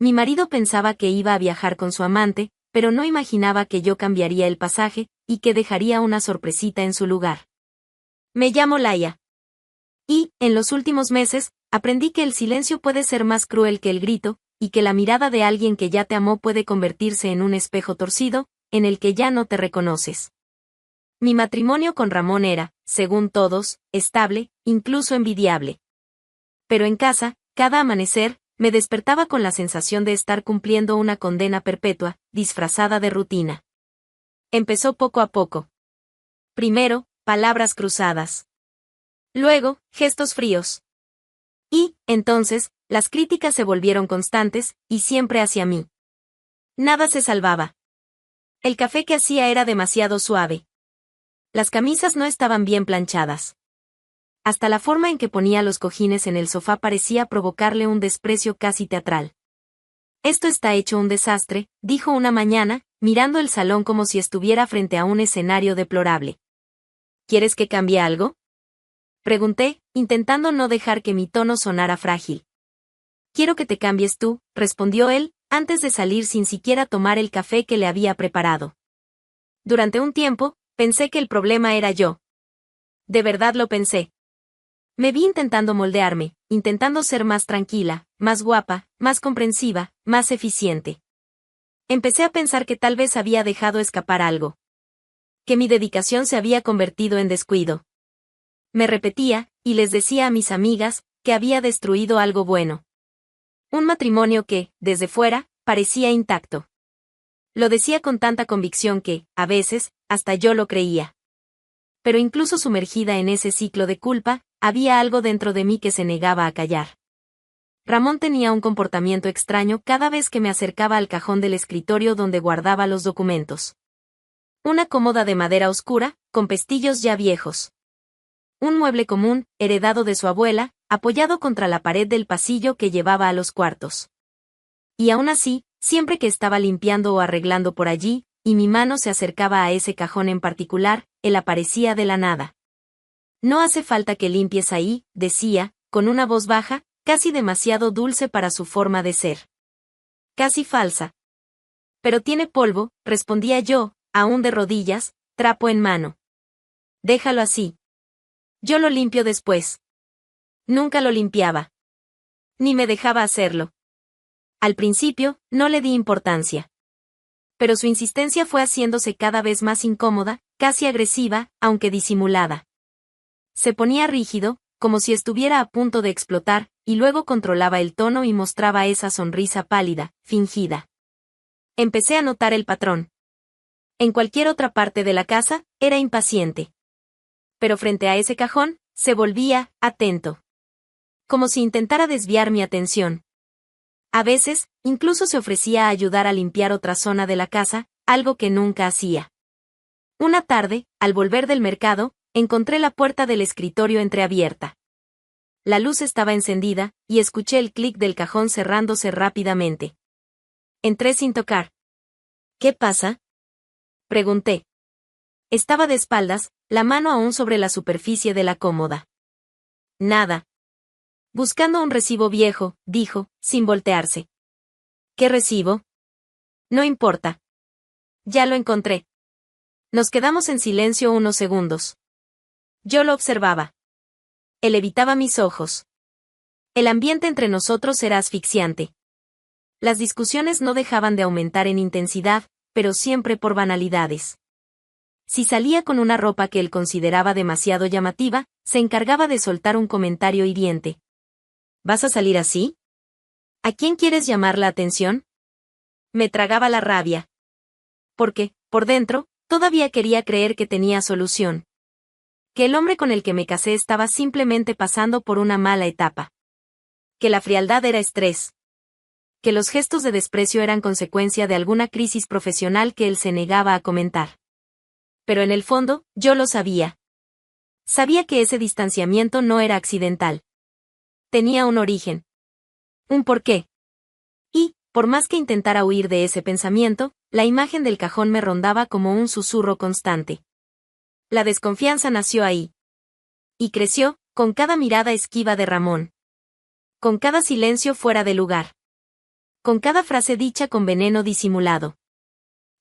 Mi marido pensaba que iba a viajar con su amante, pero no imaginaba que yo cambiaría el pasaje, y que dejaría una sorpresita en su lugar. Me llamo Laia. Y, en los últimos meses, aprendí que el silencio puede ser más cruel que el grito, y que la mirada de alguien que ya te amó puede convertirse en un espejo torcido, en el que ya no te reconoces. Mi matrimonio con Ramón era, según todos, estable, incluso envidiable. Pero en casa, cada amanecer, me despertaba con la sensación de estar cumpliendo una condena perpetua, disfrazada de rutina. Empezó poco a poco. Primero, palabras cruzadas. Luego, gestos fríos. Y, entonces, las críticas se volvieron constantes, y siempre hacia mí. Nada se salvaba. El café que hacía era demasiado suave. Las camisas no estaban bien planchadas. Hasta la forma en que ponía los cojines en el sofá parecía provocarle un desprecio casi teatral. Esto está hecho un desastre, dijo una mañana, mirando el salón como si estuviera frente a un escenario deplorable. ¿Quieres que cambie algo? Pregunté, intentando no dejar que mi tono sonara frágil. Quiero que te cambies tú, respondió él, antes de salir sin siquiera tomar el café que le había preparado. Durante un tiempo, pensé que el problema era yo. De verdad lo pensé. Me vi intentando moldearme, intentando ser más tranquila, más guapa, más comprensiva, más eficiente. Empecé a pensar que tal vez había dejado escapar algo. Que mi dedicación se había convertido en descuido. Me repetía, y les decía a mis amigas, que había destruido algo bueno. Un matrimonio que, desde fuera, parecía intacto. Lo decía con tanta convicción que, a veces, hasta yo lo creía. Pero incluso sumergida en ese ciclo de culpa, había algo dentro de mí que se negaba a callar. Ramón tenía un comportamiento extraño cada vez que me acercaba al cajón del escritorio donde guardaba los documentos. Una cómoda de madera oscura, con pestillos ya viejos. Un mueble común, heredado de su abuela, apoyado contra la pared del pasillo que llevaba a los cuartos. Y aún así, siempre que estaba limpiando o arreglando por allí, y mi mano se acercaba a ese cajón en particular, él aparecía de la nada. No hace falta que limpies ahí, decía, con una voz baja, casi demasiado dulce para su forma de ser. Casi falsa. Pero tiene polvo, respondía yo, aún de rodillas, trapo en mano. Déjalo así. Yo lo limpio después. Nunca lo limpiaba. Ni me dejaba hacerlo. Al principio, no le di importancia. Pero su insistencia fue haciéndose cada vez más incómoda, casi agresiva, aunque disimulada. Se ponía rígido, como si estuviera a punto de explotar, y luego controlaba el tono y mostraba esa sonrisa pálida, fingida. Empecé a notar el patrón. En cualquier otra parte de la casa, era impaciente. Pero frente a ese cajón, se volvía, atento. Como si intentara desviar mi atención. A veces, incluso se ofrecía a ayudar a limpiar otra zona de la casa, algo que nunca hacía. Una tarde, al volver del mercado, encontré la puerta del escritorio entreabierta. La luz estaba encendida, y escuché el clic del cajón cerrándose rápidamente. Entré sin tocar. ¿Qué pasa? Pregunté. Estaba de espaldas, la mano aún sobre la superficie de la cómoda. Nada. Buscando un recibo viejo, dijo, sin voltearse. ¿Qué recibo? No importa. Ya lo encontré. Nos quedamos en silencio unos segundos. Yo lo observaba. Él evitaba mis ojos. El ambiente entre nosotros era asfixiante. Las discusiones no dejaban de aumentar en intensidad, pero siempre por banalidades. Si salía con una ropa que él consideraba demasiado llamativa, se encargaba de soltar un comentario hiriente. ¿Vas a salir así? ¿A quién quieres llamar la atención? Me tragaba la rabia. Porque, por dentro, todavía quería creer que tenía solución. Que el hombre con el que me casé estaba simplemente pasando por una mala etapa. Que la frialdad era estrés. Que los gestos de desprecio eran consecuencia de alguna crisis profesional que él se negaba a comentar. Pero en el fondo, yo lo sabía. Sabía que ese distanciamiento no era accidental. Tenía un origen. Un porqué. Y, por más que intentara huir de ese pensamiento, la imagen del cajón me rondaba como un susurro constante. La desconfianza nació ahí. Y creció, con cada mirada esquiva de Ramón. Con cada silencio fuera de lugar. con cada frase dicha con veneno disimulado.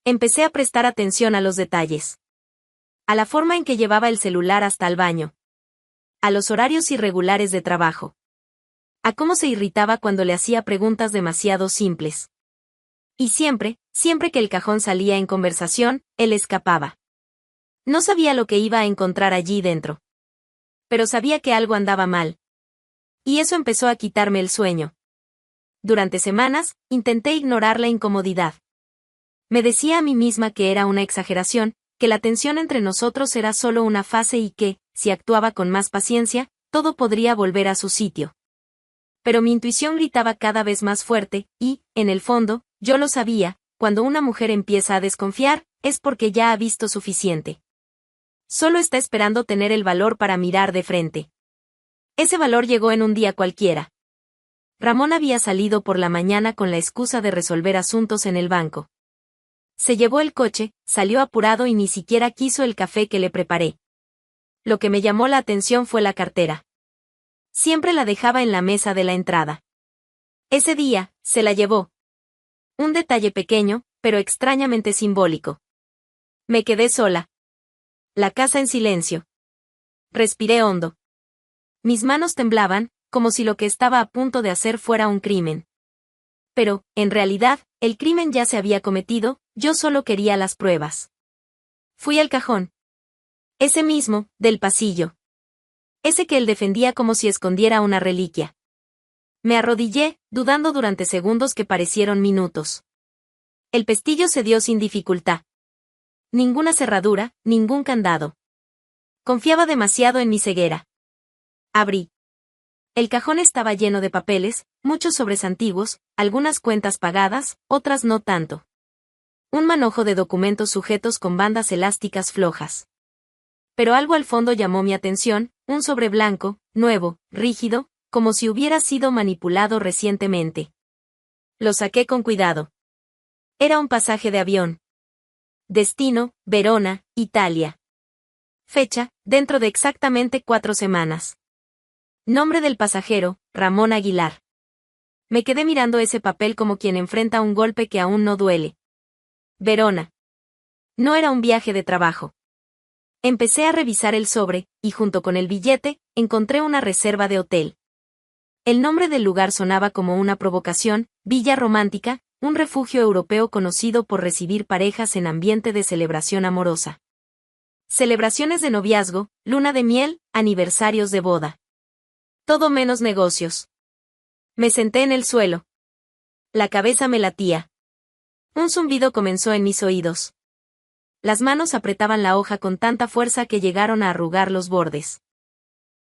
Empecé a prestar atención a los detalles. A la forma en que llevaba el celular hasta el baño. A los horarios irregulares de trabajo. A cómo se irritaba cuando le hacía preguntas demasiado simples. Y siempre que el cajón salía en conversación, él escapaba. No sabía lo que iba a encontrar allí dentro. Pero sabía que algo andaba mal. Y eso empezó a quitarme el sueño. Durante semanas, intenté ignorar la incomodidad. Me decía a mí misma que era una exageración, que la tensión entre nosotros era solo una fase y que, si actuaba con más paciencia, todo podría volver a su sitio. Pero mi intuición gritaba cada vez más fuerte, y, en el fondo, yo lo sabía, cuando una mujer empieza a desconfiar, es porque ya ha visto suficiente. Solo está esperando tener el valor para mirar de frente. Ese valor llegó en un día cualquiera. Ramón había salido por la mañana con la excusa de resolver asuntos en el banco. Se llevó el coche, salió apurado y ni siquiera quiso el café que le preparé. Lo que me llamó la atención fue la cartera. Siempre la dejaba en la mesa de la entrada. Ese día, se la llevó. Un detalle pequeño, pero extrañamente simbólico. Me quedé sola. La casa en silencio. Respiré hondo. Mis manos temblaban, como si lo que estaba a punto de hacer fuera un crimen. Pero, en realidad, el crimen ya se había cometido, yo solo quería las pruebas. Fui al cajón. Ese mismo, del pasillo. Ese que él defendía como si escondiera una reliquia. Me arrodillé, dudando durante segundos que parecieron minutos. El pestillo se dio sin dificultad. Ninguna cerradura, ningún candado. Confiaba demasiado en mi ceguera. Abrí. El cajón estaba lleno de papeles, muchos sobres antiguos, algunas cuentas pagadas, otras no tanto. Un manojo de documentos sujetos con bandas elásticas flojas. Pero algo al fondo llamó mi atención, un sobre blanco, nuevo, rígido, como si hubiera sido manipulado recientemente. Lo saqué con cuidado. Era un pasaje de avión. Destino, Verona, Italia. Fecha, dentro de exactamente 4 semanas. Nombre del pasajero, Ramón Aguilar. Me quedé mirando ese papel como quien enfrenta un golpe que aún no duele. Verona. No era un viaje de trabajo. Empecé a revisar el sobre, y junto con el billete, encontré una reserva de hotel. El nombre del lugar sonaba como una provocación, Villa Romántica, un refugio europeo conocido por recibir parejas en ambiente de celebración amorosa. Celebraciones de noviazgo, luna de miel, aniversarios de boda. Todo menos negocios. Me senté en el suelo. La cabeza me latía. Un zumbido comenzó en mis oídos. Las manos apretaban la hoja con tanta fuerza que llegaron a arrugar los bordes.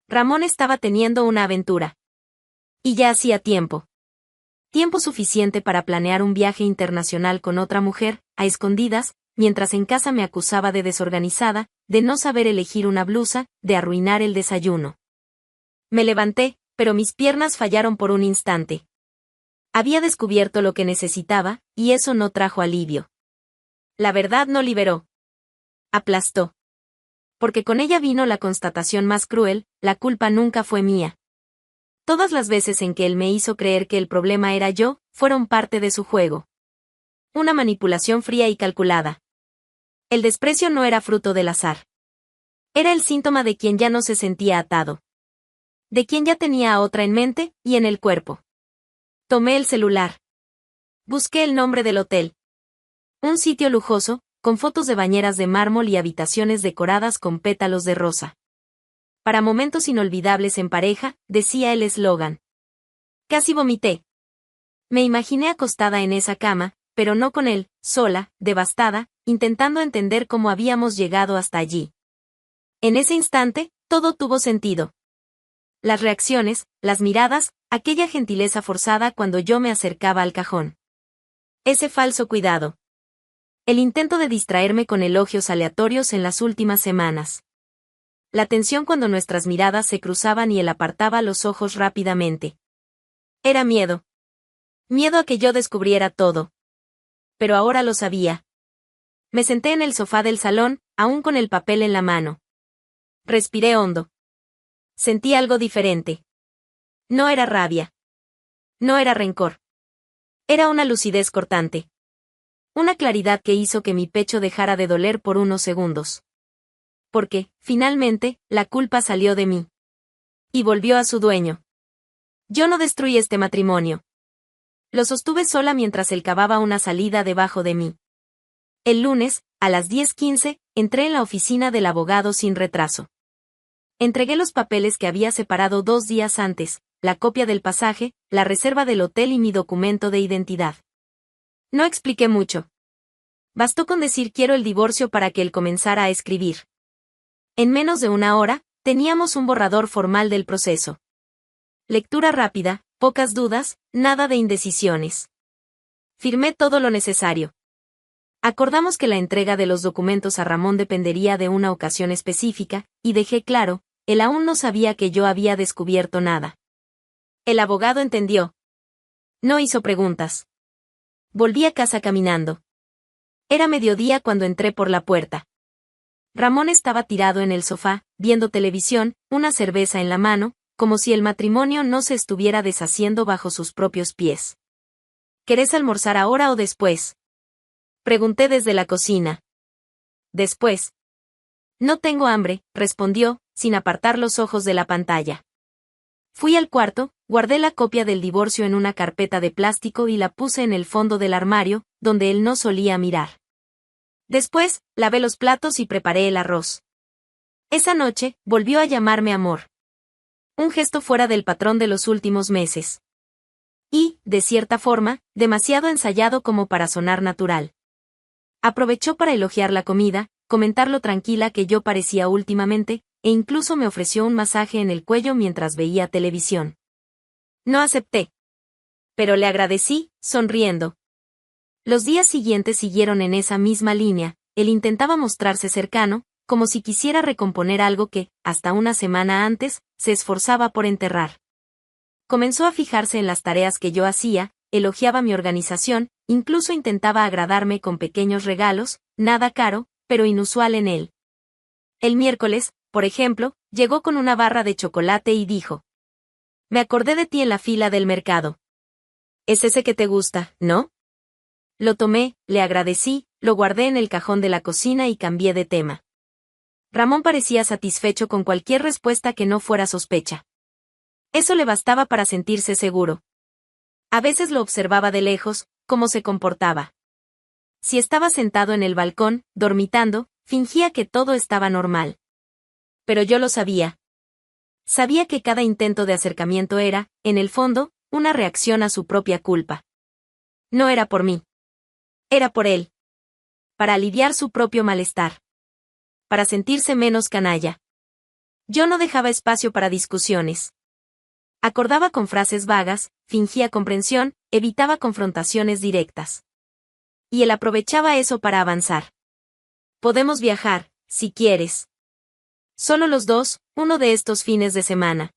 Ramón estaba teniendo una aventura. Y ya hacía tiempo. Tiempo suficiente para planear un viaje internacional con otra mujer, a escondidas, mientras en casa me acusaba de desorganizada, de no saber elegir una blusa, de arruinar el desayuno. Me levanté, pero mis piernas fallaron por un instante. Había descubierto lo que necesitaba, y eso no trajo alivio. La verdad no liberó. Aplastó. Porque con ella vino la constatación más cruel, la culpa nunca fue mía. Todas las veces en que él me hizo creer que el problema era yo, fueron parte de su juego. Una manipulación fría y calculada. El desprecio no era fruto del azar. Era el síntoma de quien ya no se sentía atado. De quien ya tenía a otra en mente, y en el cuerpo. Tomé el celular. Busqué el nombre del hotel. Un sitio lujoso, con fotos de bañeras de mármol y habitaciones decoradas con pétalos de rosa. Para momentos inolvidables en pareja, decía el eslogan. Casi vomité. Me imaginé acostada en esa cama, pero no con él, sola, devastada, intentando entender cómo habíamos llegado hasta allí. En ese instante, todo tuvo sentido. Las reacciones, las miradas, aquella gentileza forzada cuando yo me acercaba al cajón. Ese falso cuidado. El intento de distraerme con elogios aleatorios en las últimas semanas. La tensión cuando nuestras miradas se cruzaban y él apartaba los ojos rápidamente. Era miedo. Miedo a que yo descubriera todo. Pero ahora lo sabía. Me senté en el sofá del salón, aún con el papel en la mano. Respiré hondo. Sentí algo diferente. No era rabia. No era rencor. Era una lucidez cortante. Una claridad que hizo que mi pecho dejara de doler por unos segundos. Porque, finalmente, la culpa salió de mí. Y volvió a su dueño. Yo no destruí este matrimonio. Lo sostuve sola mientras él cavaba una salida debajo de mí. El lunes, a las 10:15, entré en la oficina del abogado sin retraso. Entregué los papeles que había separado 2 días antes, la copia del pasaje, la reserva del hotel y mi documento de identidad. No expliqué mucho. Bastó con decir quiero el divorcio para que él comenzara a escribir. En menos de una hora, teníamos un borrador formal del proceso. Lectura rápida, pocas dudas, nada de indecisiones. Firmé todo lo necesario. Acordamos que la entrega de los documentos a Ramón dependería de una ocasión específica, y dejé claro, él aún no sabía que yo había descubierto nada. El abogado entendió. No hizo preguntas. Volví a casa caminando. Era mediodía cuando entré por la puerta. Ramón estaba tirado en el sofá, viendo televisión, una cerveza en la mano, como si el matrimonio no se estuviera deshaciendo bajo sus propios pies. ¿Querés almorzar ahora o después? Pregunté desde la cocina. Después. No tengo hambre, respondió, sin apartar los ojos de la pantalla. Fui al cuarto, guardé la copia del divorcio en una carpeta de plástico y la puse en el fondo del armario, donde él no solía mirar. Después, lavé los platos y preparé el arroz. Esa noche, volvió a llamarme amor. Un gesto fuera del patrón de los últimos meses. Y, de cierta forma, demasiado ensayado como para sonar natural. Aprovechó para elogiar la comida, comentar lo tranquila que yo parecía últimamente, e incluso me ofreció un masaje en el cuello mientras veía televisión. No acepté. Pero le agradecí, sonriendo. Los días siguientes siguieron en esa misma línea, él intentaba mostrarse cercano, como si quisiera recomponer algo que, hasta una semana antes, se esforzaba por enterrar. Comenzó a fijarse en las tareas que yo hacía, elogiaba mi organización, incluso intentaba agradarme con pequeños regalos, nada caro, pero inusual en él. El miércoles, por ejemplo, llegó con una barra de chocolate y dijo: Me acordé de ti en la fila del mercado. Es ese que te gusta, ¿no? Lo tomé, le agradecí, lo guardé en el cajón de la cocina y cambié de tema. Ramón parecía satisfecho con cualquier respuesta que no fuera sospecha. Eso le bastaba para sentirse seguro. A veces lo observaba de lejos, cómo se comportaba. Si estaba sentado en el balcón, dormitando, fingía que todo estaba normal. Pero yo lo sabía. Sabía que cada intento de acercamiento era, en el fondo, una reacción a su propia culpa. No era por mí. Era por él. Para aliviar su propio malestar. Para sentirse menos canalla. Yo no dejaba espacio para discusiones. Acordaba con frases vagas, fingía comprensión, evitaba confrontaciones directas. Y él aprovechaba eso para avanzar. Podemos viajar, si quieres. Solo los dos, uno de estos fines de semana.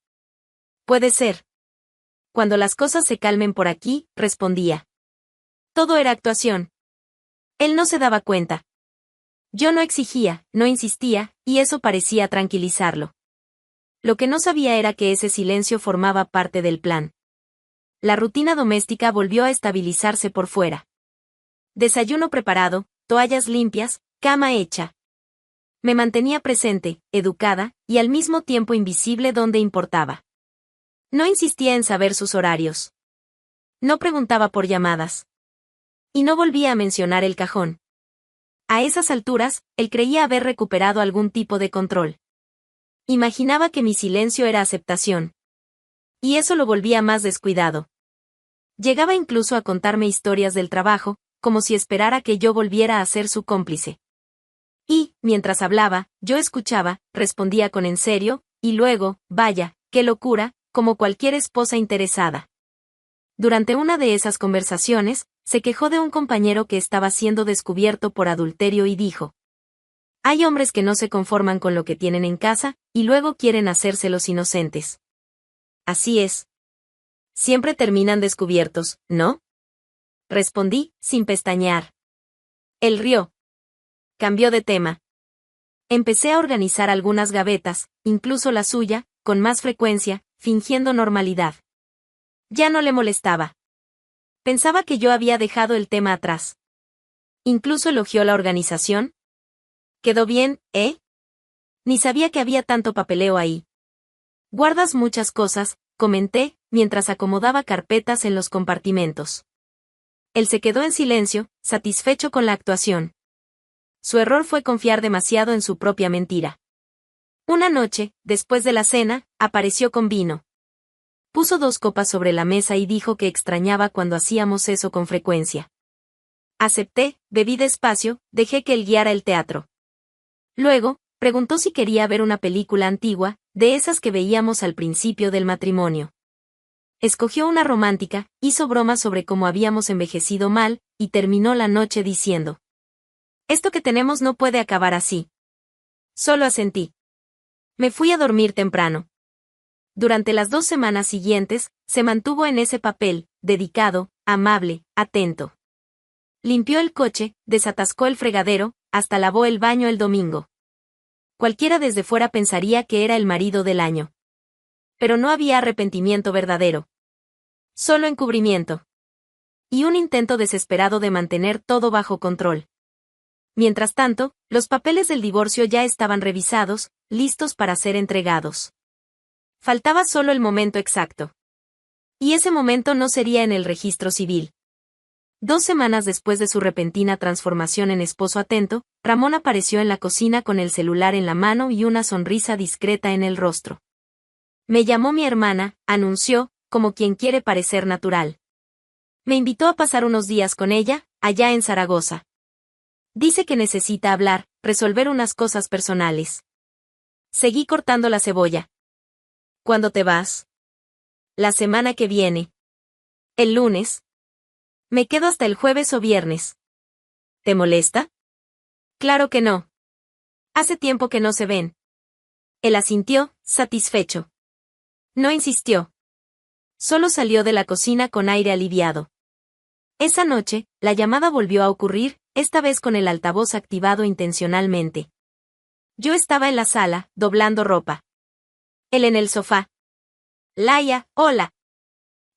Puede ser. Cuando las cosas se calmen por aquí, respondía. Todo era actuación. Él no se daba cuenta. Yo no exigía, no insistía, y eso parecía tranquilizarlo. Lo que no sabía era que ese silencio formaba parte del plan. La rutina doméstica volvió a estabilizarse por fuera. Desayuno preparado, toallas limpias, cama hecha. Me mantenía presente, educada, y al mismo tiempo invisible donde importaba. No insistía en saber sus horarios. No preguntaba por llamadas. Y no volvía a mencionar el cajón. A esas alturas, él creía haber recuperado algún tipo de control. Imaginaba que mi silencio era aceptación. Y eso lo volvía más descuidado. Llegaba incluso a contarme historias del trabajo, como si esperara que yo volviera a ser su cómplice. Y, mientras hablaba, yo escuchaba, respondía con en serio, y luego, vaya, qué locura, como cualquier esposa interesada. Durante una de esas conversaciones, se quejó de un compañero que estaba siendo descubierto por adulterio y dijo: Hay hombres que no se conforman con lo que tienen en casa, y luego quieren hacerse los inocentes. Así es. Siempre terminan descubiertos, ¿no? Respondí, sin pestañear. Él rió. Cambió de tema. Empecé a organizar algunas gavetas, incluso la suya, con más frecuencia, fingiendo normalidad. Ya no le molestaba. Pensaba que yo había dejado el tema atrás. Incluso elogió la organización. Quedó bien, ¿eh? Ni sabía que había tanto papeleo ahí. Guardas muchas cosas, comenté, mientras acomodaba carpetas en los compartimentos. Él se quedó en silencio, satisfecho con la actuación. Su error fue confiar demasiado en su propia mentira. Una noche, después de la cena, apareció con vino. Puso 2 copas sobre la mesa y dijo que extrañaba cuando hacíamos eso con frecuencia. Acepté, bebí despacio, dejé que él guiara el teatro. Luego, preguntó si quería ver una película antigua, de esas que veíamos al principio del matrimonio. Escogió una romántica, hizo bromas sobre cómo habíamos envejecido mal, y terminó la noche diciendo: «Esto que tenemos no puede acabar así». Solo asentí. Me fui a dormir temprano. Durante las 2 semanas siguientes, se mantuvo en ese papel, dedicado, amable, atento. Limpió el coche, desatascó el fregadero, hasta lavó el baño el domingo. Cualquiera desde fuera pensaría que era el marido del año. Pero no había arrepentimiento verdadero. Solo encubrimiento. Y un intento desesperado de mantener todo bajo control. Mientras tanto, los papeles del divorcio ya estaban revisados, listos para ser entregados. Faltaba solo el momento exacto. Y ese momento no sería en el registro civil. 2 semanas después de su repentina transformación en esposo atento, Ramón apareció en la cocina con el celular en la mano y una sonrisa discreta en el rostro. Me llamó mi hermana, anunció, como quien quiere parecer natural. Me invitó a pasar unos días con ella, allá en Zaragoza. Dice que necesita hablar, resolver unas cosas personales. Seguí cortando la cebolla. ¿Cuándo te vas? La semana que viene. ¿El lunes? Me quedo hasta el jueves o viernes. ¿Te molesta? Claro que no. Hace tiempo que no se ven. Él asintió, satisfecho. No insistió. Solo salió de la cocina con aire aliviado. Esa noche, la llamada volvió a ocurrir, esta vez con el altavoz activado intencionalmente. Yo estaba en la sala, doblando ropa. Él en el sofá. «Laia, hola»,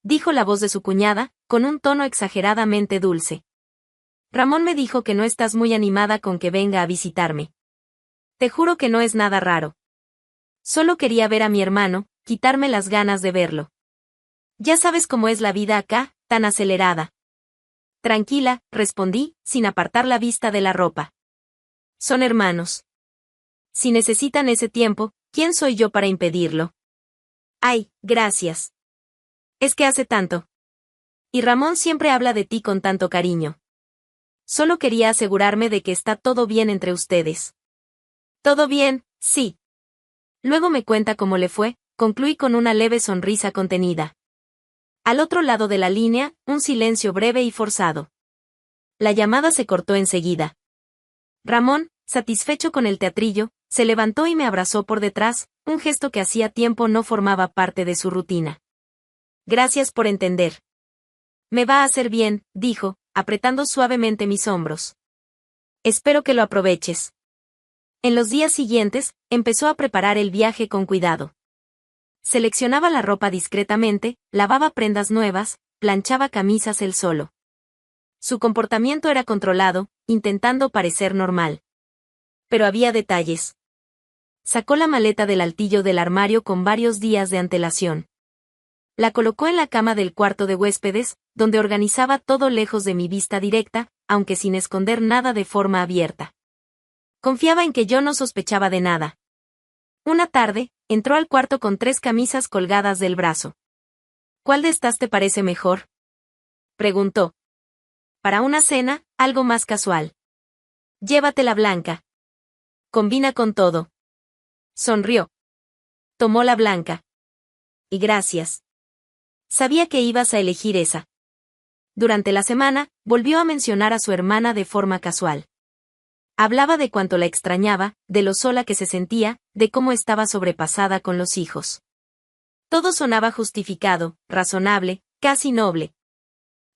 dijo la voz de su cuñada, con un tono exageradamente dulce. «Ramón me dijo que no estás muy animada con que venga a visitarme. Te juro que no es nada raro. Solo quería ver a mi hermano, quitarme las ganas de verlo. Ya sabes cómo es la vida acá, tan acelerada». «Tranquila», respondí, sin apartar la vista de la ropa. «Son hermanos. Si necesitan ese tiempo, ¿quién soy yo para impedirlo?» «Ay, gracias. Es que hace tanto. Y Ramón siempre habla de ti con tanto cariño. Solo quería asegurarme de que está todo bien entre ustedes». «Todo bien, sí». Luego me cuenta cómo le fue, concluí con una leve sonrisa contenida. Al otro lado de la línea, un silencio breve y forzado. La llamada se cortó enseguida. Ramón, satisfecho con el teatrillo, se levantó y me abrazó por detrás, un gesto que hacía tiempo no formaba parte de su rutina. «Gracias por entender. Me va a hacer bien», dijo, apretando suavemente mis hombros. «Espero que lo aproveches». En los días siguientes, empezó a preparar el viaje con cuidado. Seleccionaba la ropa discretamente, lavaba prendas nuevas, planchaba camisas él solo. Su comportamiento era controlado, intentando parecer normal. Pero había detalles. Sacó la maleta del altillo del armario con varios días de antelación. La colocó en la cama del cuarto de huéspedes, donde organizaba todo lejos de mi vista directa, aunque sin esconder nada de forma abierta. Confiaba en que yo no sospechaba de nada. Una tarde, entró al cuarto con 3 camisas colgadas del brazo. «¿Cuál de estas te parece mejor?», preguntó. «Para una cena, algo más casual. Llévate la blanca. Combina con todo». Sonrió. Tomó la blanca. «Y gracias. Sabía que ibas a elegir esa». Durante la semana, volvió a mencionar a su hermana de forma casual. Hablaba de cuánto la extrañaba, de lo sola que se sentía, de cómo estaba sobrepasada con los hijos. Todo sonaba justificado, razonable, casi noble.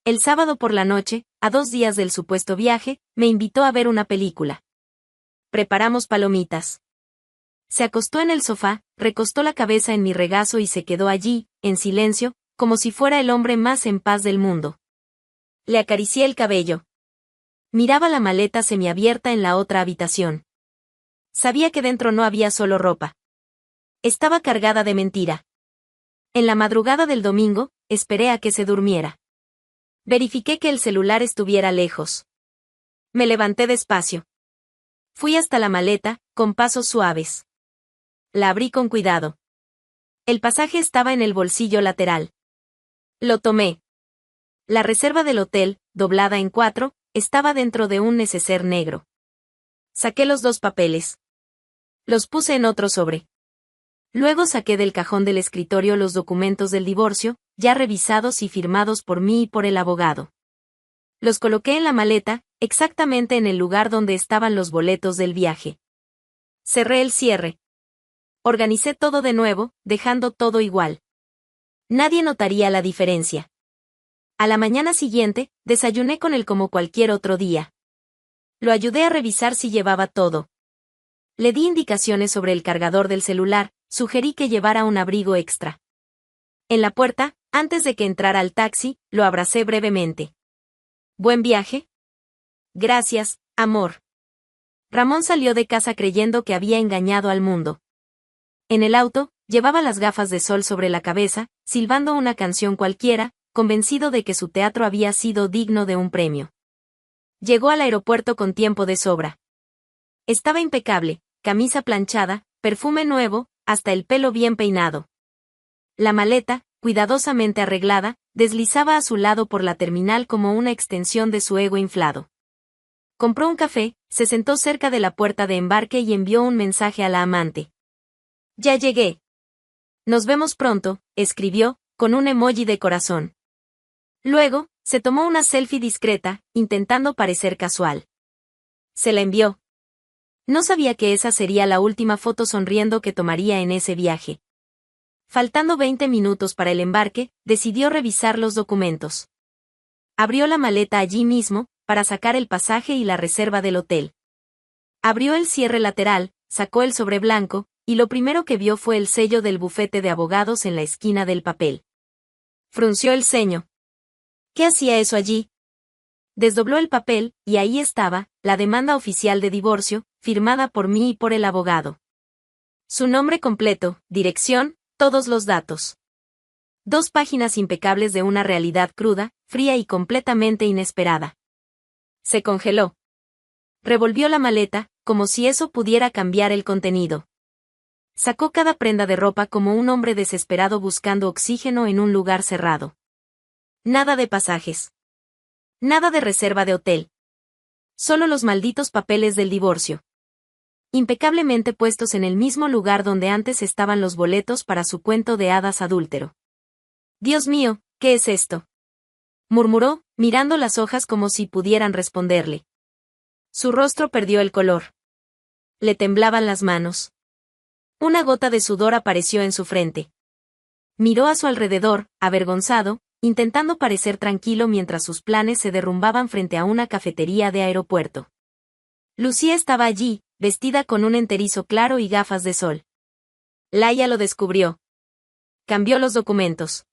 El sábado por la noche, a 2 días del supuesto viaje, me invitó a ver una película. Preparamos palomitas. Se acostó en el sofá, recostó la cabeza en mi regazo y se quedó allí, en silencio, como si fuera el hombre más en paz del mundo. Le acaricié el cabello. Miraba la maleta semiabierta en la otra habitación. Sabía que dentro no había solo ropa. Estaba cargada de mentira. En la madrugada del domingo, esperé a que se durmiera. Verifiqué que el celular estuviera lejos. Me levanté despacio. Fui hasta la maleta, con pasos suaves. La abrí con cuidado. El pasaje estaba en el bolsillo lateral. Lo tomé. La reserva del hotel, doblada en 4, estaba dentro de un neceser negro. Saqué los 2 papeles. Los puse en otro sobre. Luego saqué del cajón del escritorio los documentos del divorcio, ya revisados y firmados por mí y por el abogado. Los coloqué en la maleta, exactamente en el lugar donde estaban los boletos del viaje. Cerré el cierre. Organicé todo de nuevo, dejando todo igual. Nadie notaría la diferencia. A la mañana siguiente, desayuné con él como cualquier otro día. Lo ayudé a revisar si llevaba todo. Le di indicaciones sobre el cargador del celular, sugerí que llevara un abrigo extra. En la puerta, antes de que entrara al taxi, lo abracé brevemente. ¿Buen viaje? Gracias, amor. Ramón salió de casa creyendo que había engañado al mundo. En el auto, llevaba las gafas de sol sobre la cabeza, silbando una canción cualquiera, convencido de que su teatro había sido digno de un premio. Llegó al aeropuerto con tiempo de sobra. Estaba impecable, camisa planchada, perfume nuevo, hasta el pelo bien peinado. La maleta, cuidadosamente arreglada, deslizaba a su lado por la terminal como una extensión de su ego inflado. Compró un café, se sentó cerca de la puerta de embarque y envió un mensaje a la amante. Ya llegué. Nos vemos pronto, escribió, con un emoji de corazón. Luego, se tomó una selfie discreta, intentando parecer casual. Se la envió. No sabía que esa sería la última foto sonriendo que tomaría en ese viaje. Faltando 20 minutos para el embarque, decidió revisar los documentos. Abrió la maleta allí mismo, para sacar el pasaje y la reserva del hotel. Abrió el cierre lateral, sacó el sobre blanco, y lo primero que vio fue el sello del bufete de abogados en la esquina del papel. Frunció el ceño. ¿Qué hacía eso allí? Desdobló el papel, y ahí estaba, la demanda oficial de divorcio, firmada por mí y por el abogado. Su nombre completo, dirección, todos los datos. 2 páginas impecables de una realidad cruda, fría y completamente inesperada. Se congeló. Revolvió la maleta, como si eso pudiera cambiar el contenido. Sacó cada prenda de ropa como un hombre desesperado buscando oxígeno en un lugar cerrado. Nada de pasajes. Nada de reserva de hotel. Solo los malditos papeles del divorcio. Impecablemente puestos en el mismo lugar donde antes estaban los boletos para su cuento de hadas adúltero. Dios mío, ¿qué es esto?, murmuró, mirando las hojas como si pudieran responderle. Su rostro perdió el color. Le temblaban las manos. Una gota de sudor apareció en su frente. Miró a su alrededor, avergonzado, intentando parecer tranquilo mientras sus planes se derrumbaban frente a una cafetería de aeropuerto. Lucía estaba allí, vestida con un enterizo claro y gafas de sol. Laia lo descubrió. Cambió los documentos.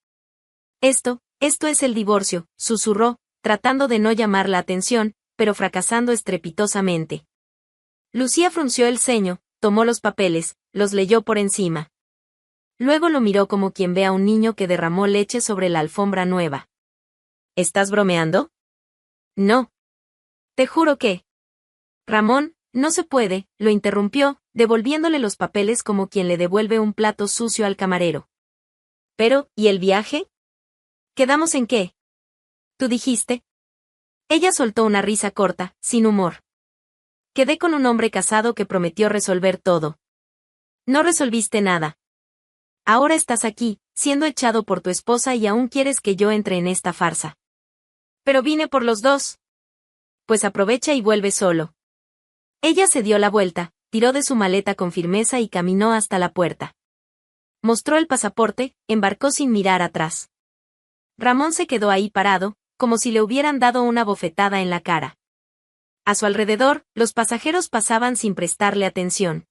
Esto es el divorcio, susurró, tratando de no llamar la atención, pero fracasando estrepitosamente. Lucía frunció el ceño, tomó los papeles, los leyó por encima. Luego lo miró como quien ve a un niño que derramó leche sobre la alfombra nueva. ¿Estás bromeando? No. Te juro que... Ramón, no se puede, lo interrumpió, devolviéndole los papeles como quien le devuelve un plato sucio al camarero. Pero, ¿y el viaje? ¿Quedamos en qué? ¿Tú dijiste? Ella soltó una risa corta, sin humor. Quedé con un hombre casado que prometió resolver todo. No resolviste nada. Ahora estás aquí, siendo echado por tu esposa y aún quieres que yo entre en esta farsa. Pero vine por los 2. Pues aprovecha y vuelve solo. Ella se dio la vuelta, tiró de su maleta con firmeza y caminó hasta la puerta. Mostró el pasaporte, embarcó sin mirar atrás. Ramón se quedó ahí parado, como si le hubieran dado una bofetada en la cara. A su alrededor, los pasajeros pasaban sin prestarle atención.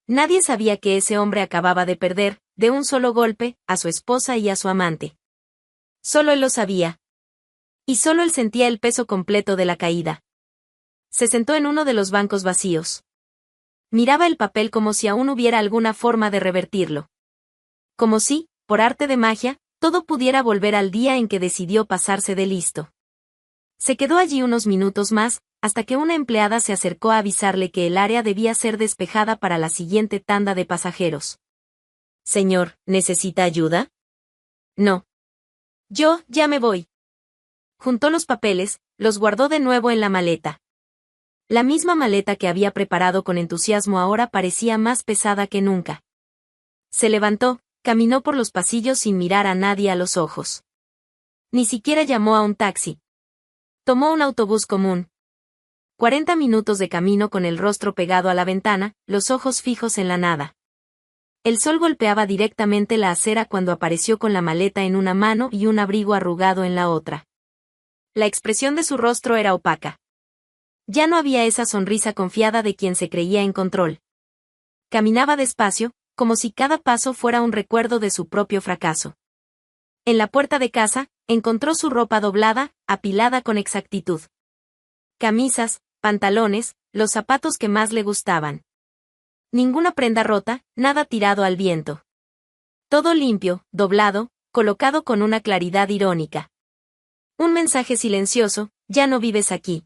Nadie sabía que ese hombre acababa de perder, de un solo golpe, a su esposa y a su amante. Solo él lo sabía. Y solo él sentía el peso completo de la caída. Se sentó en uno de los bancos vacíos. Miraba el papel como si aún hubiera alguna forma de revertirlo. Como si, por arte de magia, todo pudiera volver al día en que decidió pasarse de listo. Se quedó allí unos minutos más, hasta que una empleada se acercó a avisarle que el área debía ser despejada para la siguiente tanda de pasajeros. Señor, ¿necesita ayuda? No. Yo, ya me voy. Juntó los papeles, los guardó de nuevo en la maleta. La misma maleta que había preparado con entusiasmo ahora parecía más pesada que nunca. Se levantó, caminó por los pasillos sin mirar a nadie a los ojos. Ni siquiera llamó a un taxi. Tomó un autobús común. 40 minutos de camino con el rostro pegado a la ventana, los ojos fijos en la nada. El sol golpeaba directamente la acera cuando apareció con la maleta en una mano y un abrigo arrugado en la otra. La expresión de su rostro era opaca. Ya no había esa sonrisa confiada de quien se creía en control. Caminaba despacio, como si cada paso fuera un recuerdo de su propio fracaso. En la puerta de casa, encontró su ropa doblada, apilada con exactitud. Camisas, pantalones, los zapatos que más le gustaban. Ninguna prenda rota, nada tirado al viento. Todo limpio, doblado, colocado con una claridad irónica. Un mensaje silencioso: ya no vives aquí.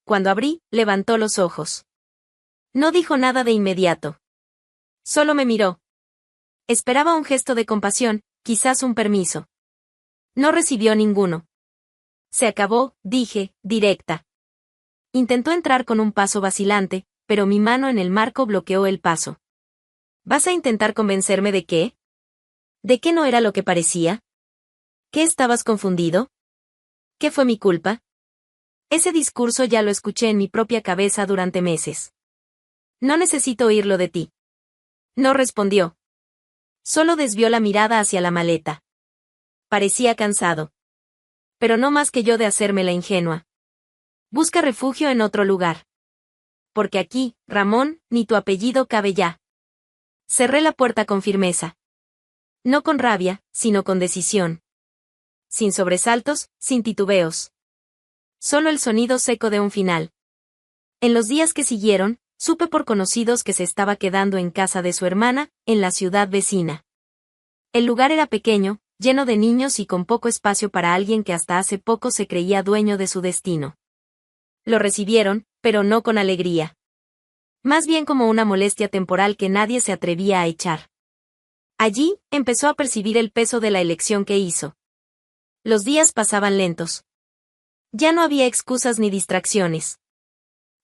Cuando abrí, levantó los ojos. No dijo nada de inmediato. Solo me miró. Esperaba un gesto de compasión, quizás un permiso. No recibió ninguno. Se acabó, dije, directa. Intentó entrar con un paso vacilante, pero mi mano en el marco bloqueó el paso. ¿Vas a intentar convencerme de qué? ¿De qué no era lo que parecía? ¿Qué estabas confundido? ¿Qué fue mi culpa? Ese discurso ya lo escuché en mi propia cabeza durante meses. No necesito oírlo de ti. No respondió. Solo desvió la mirada hacia la maleta. Parecía cansado. Pero no más que yo de hacerme la ingenua. Busca refugio en otro lugar. Porque aquí, Ramón, ni tu apellido cabe ya. Cerré la puerta con firmeza. No con rabia, sino con decisión. Sin sobresaltos, sin titubeos. Solo el sonido seco de un final. En los días que siguieron, supe por conocidos que se estaba quedando en casa de su hermana, en la ciudad vecina. El lugar era pequeño, lleno de niños y con poco espacio para alguien que hasta hace poco se creía dueño de su destino. Lo recibieron, pero no con alegría. Más bien como una molestia temporal que nadie se atrevía a echar. Allí, empezó a percibir el peso de la elección que hizo. Los días pasaban lentos. Ya no había excusas ni distracciones.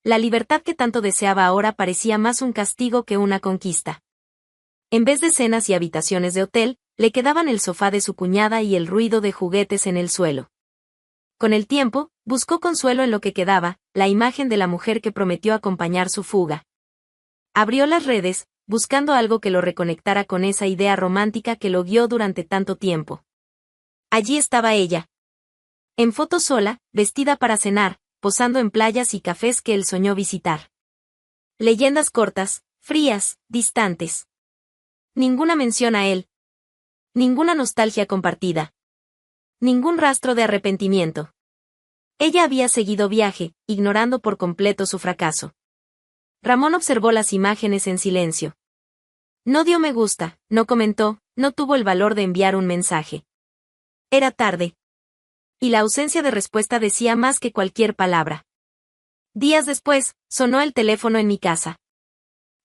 La libertad que tanto deseaba ahora parecía más un castigo que una conquista. En vez de cenas y habitaciones de hotel, le quedaban el sofá de su cuñada y el ruido de juguetes en el suelo. Con el tiempo, buscó consuelo en lo que quedaba, la imagen de la mujer que prometió acompañar su fuga. Abrió las redes, buscando algo que lo reconectara con esa idea romántica que lo guió durante tanto tiempo. Allí estaba ella. En foto sola, vestida para cenar, posando en playas y cafés que él soñó visitar. Leyendas cortas, frías, distantes. Ninguna mención a él. Ninguna nostalgia compartida. Ningún rastro de arrepentimiento. Ella había seguido viaje, ignorando por completo su fracaso. Ramón observó las imágenes en silencio. No dio me gusta, no comentó, no tuvo el valor de enviar un mensaje. Era tarde. Y la ausencia de respuesta decía más que cualquier palabra. Días después, sonó el teléfono en mi casa.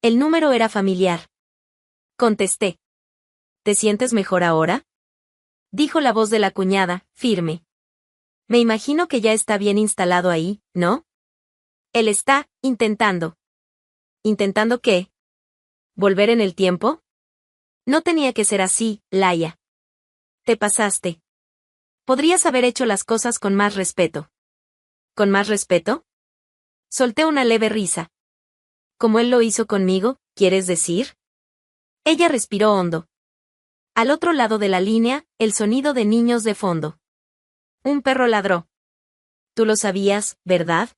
El número era familiar. Contesté. ¿Te sientes mejor ahora?, dijo la voz de la cuñada, firme. Me imagino que ya está bien instalado ahí, ¿no? Él está, intentando. ¿Intentando qué? ¿Volver en el tiempo? No tenía que ser así, Laia. Te pasaste. Podrías haber hecho las cosas con más respeto. ¿Con más respeto? Solté una leve risa. ¿Como él lo hizo conmigo, quieres decir? Ella respiró hondo. Al otro lado de la línea, el sonido de niños de fondo. Un perro ladró. Tú lo sabías, ¿verdad?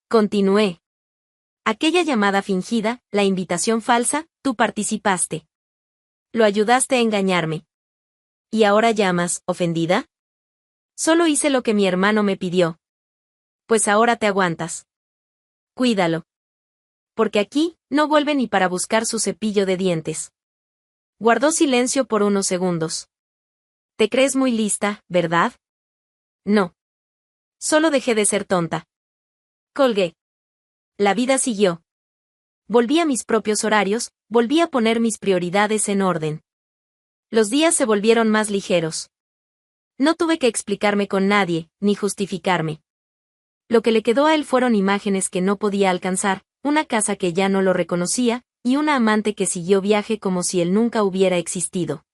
Continué. Aquella llamada fingida, la invitación falsa, tú participaste. Lo ayudaste a engañarme. ¿Y ahora llamas, ofendida? Solo hice lo que mi hermano me pidió. Pues ahora te aguantas. Cuídalo. Porque aquí, no vuelve ni para buscar su cepillo de dientes. Guardó silencio por unos segundos. Te crees muy lista, ¿verdad? No. Solo dejé de ser tonta. Colgué. La vida siguió. Volví a mis propios horarios, volví a poner mis prioridades en orden. Los días se volvieron más ligeros. No tuve que explicarme con nadie, ni justificarme. Lo que le quedó a él fueron imágenes que no podía alcanzar, una casa que ya no lo reconocía, y una amante que siguió viaje como si él nunca hubiera existido.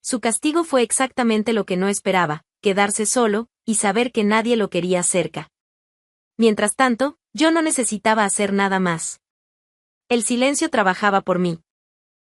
Su castigo fue exactamente lo que no esperaba, quedarse solo, y saber que nadie lo quería cerca. Mientras tanto, yo no necesitaba hacer nada más. El silencio trabajaba por mí.